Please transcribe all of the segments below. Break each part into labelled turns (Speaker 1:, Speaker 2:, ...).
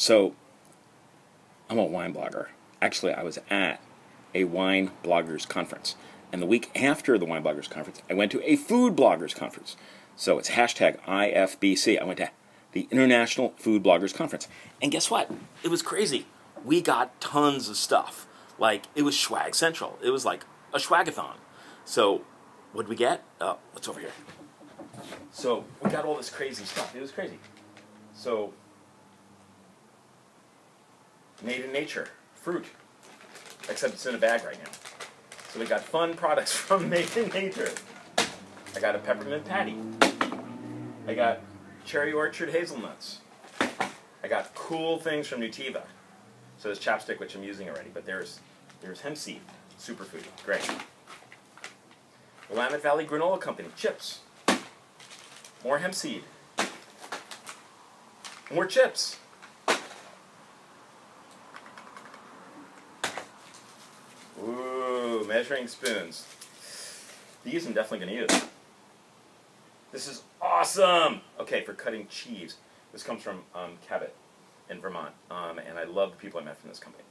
Speaker 1: So, I'm a wine blogger. Actually, I was at a wine bloggers conference. And the week after the wine bloggers conference, I went to a food bloggers conference. So it's hashtag IFBC. I went to the International Food Bloggers Conference. And guess what? It was crazy. We got tons of stuff. Like, it was Swag Central. It was like a swagathon. So, what did we get? Oh, what's over here? So, we got all this crazy stuff. It was crazy. So, made in nature. Fruit. Except it's in a bag right now. So we got fun products from Made in Nature. I got a peppermint patty. I got cherry orchard hazelnuts. I got cool things from Nutiva. So there's chapstick, which I'm using already, but there's hemp seed, superfood, great. Willamette Valley Granola Company, chips. More hemp seed. More chips. Ooh, measuring spoons. These I'm definitely going to use. This is awesome! Okay, for cutting cheese. This comes from Cabot in Vermont, and I love the people I met from this company.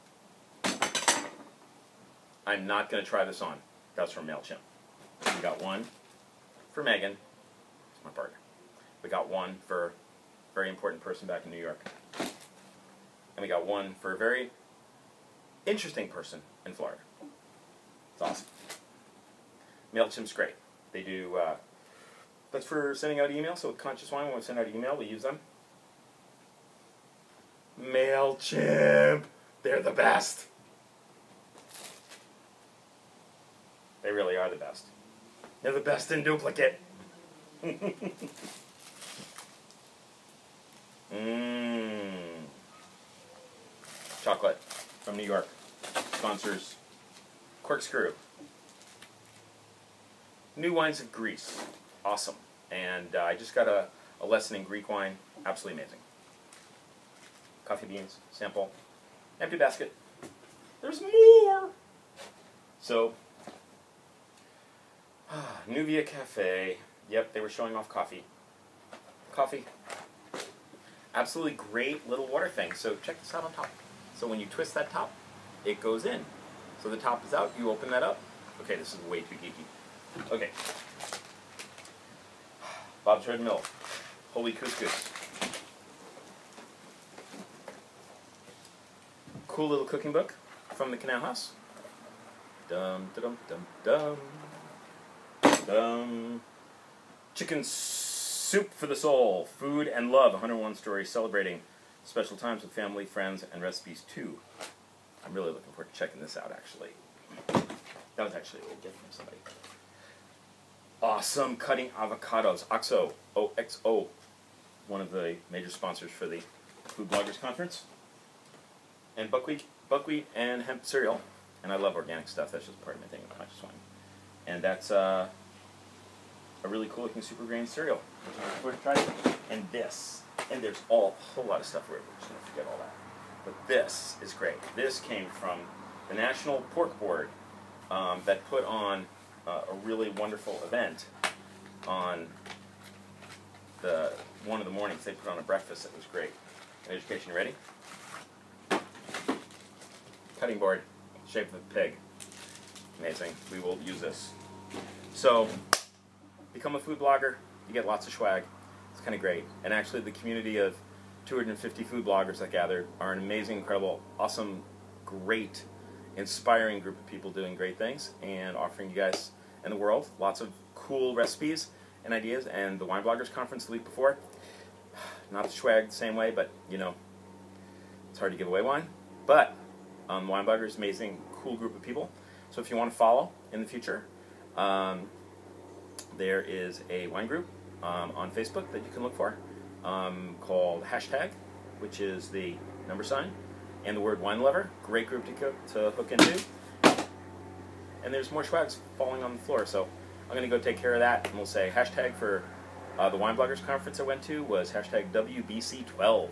Speaker 1: I'm not going to try this on. That's from MailChimp. We got one for Megan, my partner. We got one for a very important person back in New York. And we got one for a very interesting person in Florida. It's awesome. MailChimp's great. They do, that's for sending out email. So with Conscious Wine, when we send out email, we use them. MailChimp! They're the best! They really are the best. They're the best in duplicate. Chocolate from New York. Sponsors Corkscrew. New Wines of Greece. Awesome. And I just got a lesson in Greek wine. Absolutely amazing. Coffee beans, sample. Empty basket. There's more! So, Nuvia Cafe. Yep, they were showing off coffee. Coffee. Absolutely great little water thing. So check this out on top. So when you twist that top, it goes in. So the top is out, you open that up. Okay, this is way too geeky. Okay. Bob's Red Mill. Holy Couscous. Cool little cooking book from the Canal House. Dum dum dum dum dum. Chicken Soup for the Soul. Food and Love. 101 stories celebrating special times with family, friends, and recipes too. I'm really looking forward to checking this out, actually. That was actually a little gift from somebody. Awesome cutting avocados. OXO. OXO. One of the major sponsors for the Food Bloggers Conference. And buckwheat and hemp cereal. And I love organic stuff. That's just part of my thing with Conscious Wine. And that's a really cool looking super grain cereal. We're trying. And this. And there's a whole lot of stuff where we're just going to forget all that. But this is great. This came from the National Pork Board that put on a really wonderful event on one of the mornings. They put on a breakfast that was great. An education, you ready? Cutting board, shape of a pig. Amazing. We will use this. So, become a food blogger. You get lots of swag. It's kind of great. And actually, the community of 250 food bloggers that gathered are an amazing, incredible, awesome, great, inspiring group of people doing great things and offering you guys and the world lots of cool recipes and ideas. And the Wine Bloggers Conference the week before, not the swag the same way, but you know, it's hard to give away wine. But Wine Bloggers, amazing, cool group of people. So if you want to follow in the future, there is a wine group on Facebook that you can look for called Hashtag, which is the #, and the word Wine Lover. Great group to hook into. And there's more swags falling on the floor, so I'm going to go take care of that, and we'll say hashtag for the Wine Bloggers Conference I went to was hashtag WBC12.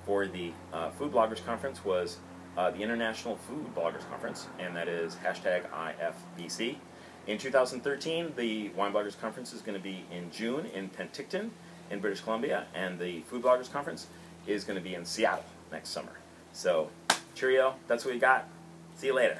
Speaker 1: For the Food Bloggers Conference was the International Food Bloggers Conference, and that is hashtag IFBC. In 2013, the Wine Bloggers Conference is going to be in June in Penticton in British Columbia, and the Food Bloggers Conference is going to be in Seattle next summer. So, cheerio. That's what we got. See you later.